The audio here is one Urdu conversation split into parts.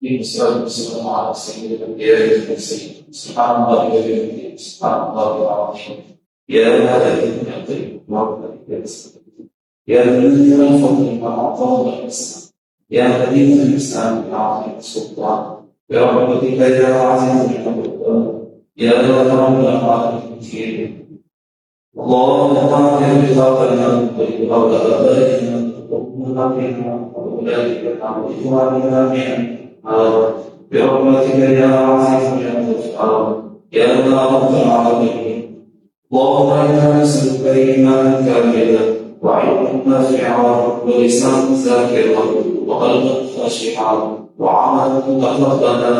والصلاة والسلام على سيد الأنبياء والمرسلين. سبحان الله وبحمده سبحان الله العظيم. يا الذين آمنوا يا الذين آمنوا ما أعطاه الإسلام يا الذين الإسلام العظيم السلطان برحمتك يا عزيز الجبار يا رب العالمين. اللهم اغفر لنا ولآبائنا وأمهاتنا وأولادنا وإخواننا برحمتك يا عزيز يا غفار يا رب العالمين. اللهم إنا نسألك إيمانا كاملا وعلما نافعا ولسانا ذاكرا وقلبا خاشعا وعملا متقبلا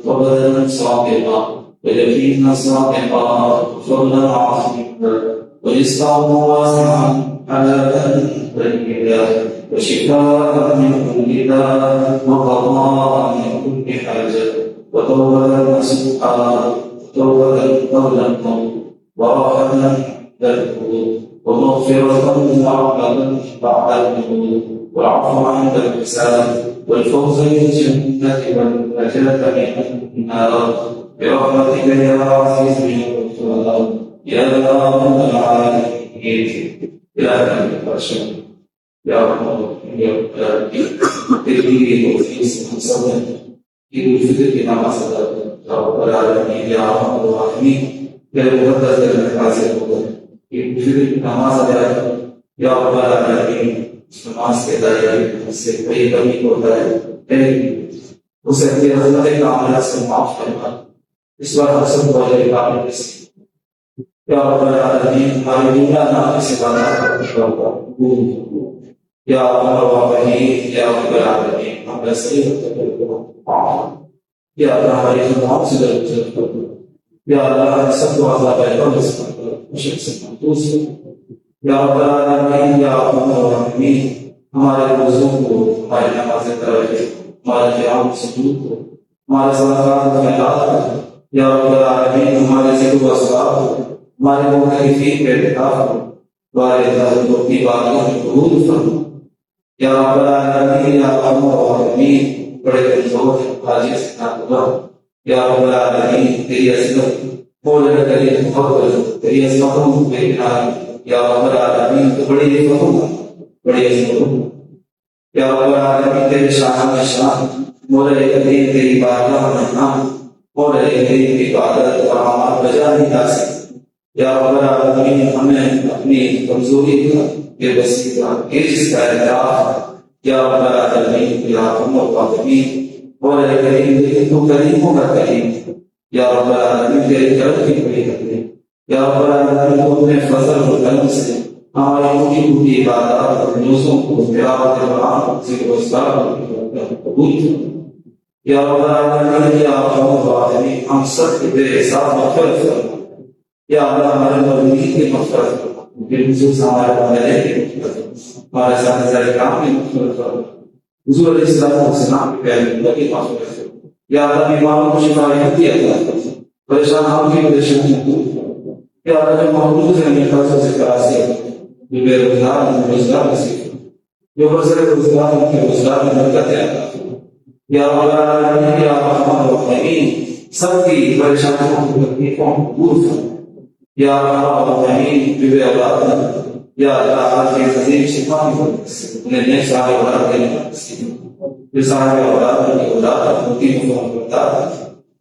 وبدنا صادقا ويقينا صادقا وفضلا عظيما ورزقا واسعا حلالا طيبا وشفاء من كل داء وقضاء من كل حاجة وتوبة نصوحا وتوبة قبل الموت وراحة عند القبور ومغفرة ورحمة بعد الموت والعفو عند الحساب والفوز بالجنة والنجاة من النار برحمتك يا عزيز يا غفار يا رب العالمين. إلى البشر يا رب يا رب تدبير وفي سبب عيد الفطر کی نماز ادا کرو رب العالمین یا ارحم الراحمین. میرے مقدس دل میں حاضر ہو گئے عید الفطر کی نماز ادا کرو یا رب العالمین. اس نماز کے ذریعے سے کوئی کمی ہوتا ہے اسے اپنی رحمت کاملہ سے معاف فرما. اس بار حسن والے کامل سے یا رب العالمین ہماری دنیا نام سے بنا یا الرحیم یا رب العالمین ہمیں صحیح یا اللہ ہماری خدمات سے درد یا اللہ سب کو عذاب قبر سے مشرک سے محفوظ یا رب العالمین یا الرحیم. ہمارے روزوں کو ہماری نماز تراویح ہمارے قیام سجود کو ہمارے صدقات خیرات کو یا رب العالمین ہمارے ذکر و اذکار کو ہمارے مختلفین کے اعتکاف کو ہمارے درد کی بارگاہ میں قبول فرما یا رب العالمین یا ارحم الراحمین. بڑے کمزور حاجی سے ناخدا یا رب العالمین تیری عظمت بولنے تیری محبت تیری عظمتوں بے کنار یا رب العالمین تو بڑی عظمت بڑی عظمت یا رب العالمین تیرے شان میں شان مولا کریم تیری بارگاہ میں نام مولا کریم کی عبادت اور اعمال بجا نہیں لا سکتے یا رب العالمین. ہمیں اپنی کمزوری کے وسیلہ جس کا اعتراف یا رب العالمین یا ارحم الراحمین. مولا کریم لیکن تو کریموں کا کریم یا رب العالمین تیرے کرم کی بڑی کریم یا رب العالمین تو اپنے فضل و کرم سے ہماری موٹی موٹی عبادات اور روزوں کو تلاوت قرآن ذکر و اذکار قبول یا رب العالمین یا ارحم الراحمین. ہم سب کے بے حساب مغفرت فرما یا اللہ ہمارے مظلومین کی مغفرت فرما بالخصوص ہمارے والدین کی مغفرت ہمارے ساتھ کام کی مغفرت فرما حضور علیہ السلام کے پیارے اللہ کی مغفرت فرما یا اللہ بیماروں کو شفا عطا فرما پریشانوں کی پریشانی دور فرما یا اللہ جو محفوظ ہیں اپنے قرضوں سے قراضی جو بے روزگار ہیں روزگار نصیب فرما جو برسر روزگار ان کے روزگار میں برکت عطا فرما یا رب العالمین یا ارحم الراحمین. سب کی پریشانیوں کو تکلیفوں کو دور فرما یا ارحم الراحمین. جو بے اولاد یا اللہ کی عظیم شفا انہیں نیک صاحب اولاد دینے کا نصیب جو صاحب اولاد کی اولاد ہوتی ہے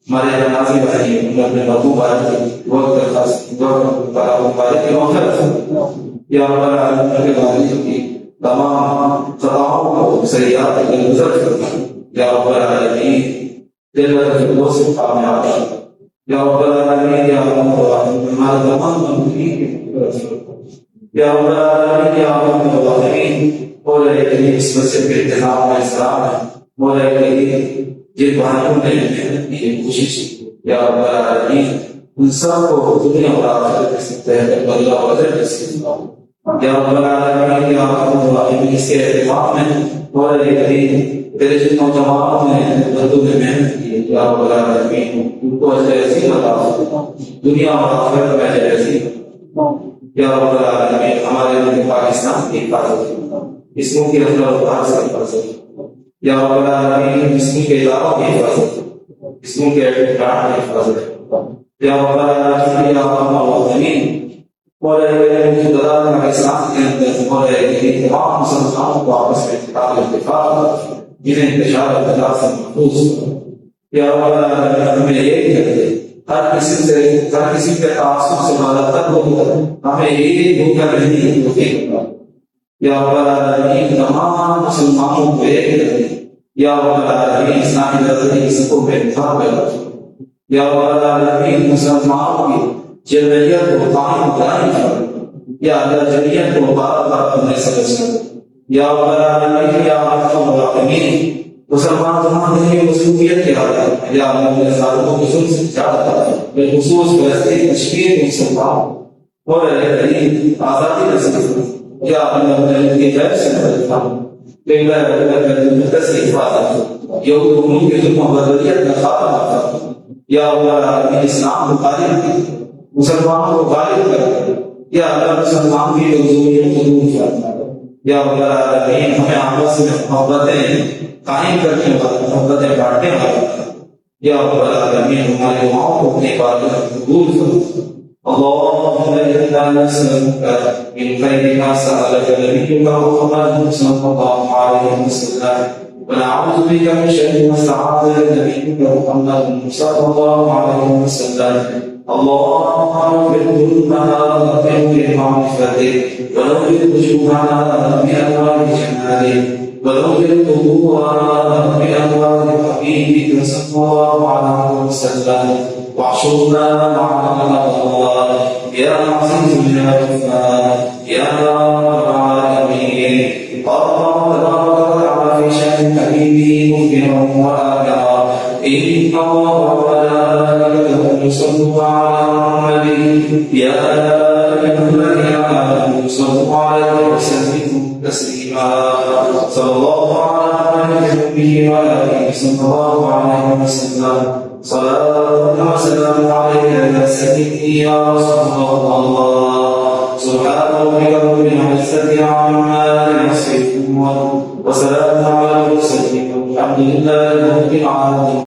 ہمارے نمازی بھائی اپنے بابو بھائی وقت خاص مبارک کی مغفرت یا رب العالمین کے والدین کی تمام خطاؤں کو سیئات سے گزر فرما یا رب العالمین. جنت الفردوس سے کامیاب یا رب العالمین یا ارحم الراحمین. ہمارے تمام ممکن کی مغفرت فرما یا رب العالمین یا ارحم الراحمین. مولا کریم اس مسجد کے انتظام میں اسلام ہے مولا کریم جن بھائیوں نے محنت کی کوشش یا رب العالمین ان سب کو دنیا اور آخرت کے تحت اللہ وجل نصیب فرما یا رب العالمین یا ارحم الراحمین. اس کے اہتمام میں مولا کریم تیرے جن نوجوانوں نے بندوں نے محنت کی یا رب العالمین ان کو اجر عظیم عطا فرما دنیا اور آخرت میں اجر عظیم یا رب العالمین. ہمارے ملک پاکستان کی حفاظت فرما اس ملک کی افضل و افضل سے حفاظت یا رب العالمین جسم کے علاوہ کی حفاظت، جسم کے اعتقاد کی حفاظت، یا رب العالمین یا ارحم الراحمین مولا الجلال کا احسان کے اندر مولا تمام مسلمانوں کو آپس میں اتفاق جنہیں انتشار اختلاف سے محفوظ کرو۔ یا رب العالمین ہمیں یہ کہتے ہر کسی کے تعصب سے مدد ہو، ہمیں یہ دھوکہ نہیں ہے۔ یا رب العالمین تمام مسلمانوں کو ایک کرتے، یا رب العالمین اسلامی نظریے سب کو بے انتہا پیدا کرو۔ یا رب العالمین مسلمانوں کی جمعیت کو قائم کرو، یا اللہ جمعیت کو بار بار اپنے سمجھ کرو۔ یا رب العالمین یا ارحم الراحمین مسلمان زمانے کی مصروفیت کے حالات یا اپنے ظالموں کے ظلم سے نجات دے، بالخصوص فلسطین کشمیر کے مسلمانوں اور آزادی نصیب کرو۔ یا اپنے کے غیب سے مدد کرو، قبلہ المقدس کی حفاظت کرو، یہود و ملک کے ظلم و بدریت کا خاتمہ کرو۔ یا رب العالمین اسلام کو غالب کر، مسلمانوں کو غالب کر، یا اللہ مسلمان کی مظلومیت کو دور فرما۔ یا رب العالمین ہمیں آپس میں محبتیں قائم کرنے والا، محبتیں بانٹنے والا، یا رب العالمین ہماری دعاؤں کو اپنی عبادت میں قبول کرو۔ اللهم انا نسألك من خير ما سألك نبيك محمد صلى الله عليه وسلم، ونعوذ بك من شر ما استعاذك نبيك محمد صلى الله عليه وسلم۔ اللهم اغفر ذنوبنا واغفر معرفتك، ونور وجوهنا بأنوار جمالك، ونور قبورنا بأنوار حبيبك صلى الله عليه وسلم، واحشرنا مع الأبرار يا عزيز يا غفار يا رب العالمين۔ قال تبارك وتعالى في شأن حبيبه مخبرا وآخرا، إن الله وملائكته يصلون على النبي يا أيها الذين آمنوا صلوا عليه وسلموا تسليما۔ صلى الله على نبيه وآله صلى الله عليه وسلم، صلاة وسلام عليك يا سيدي يا رسول الله۔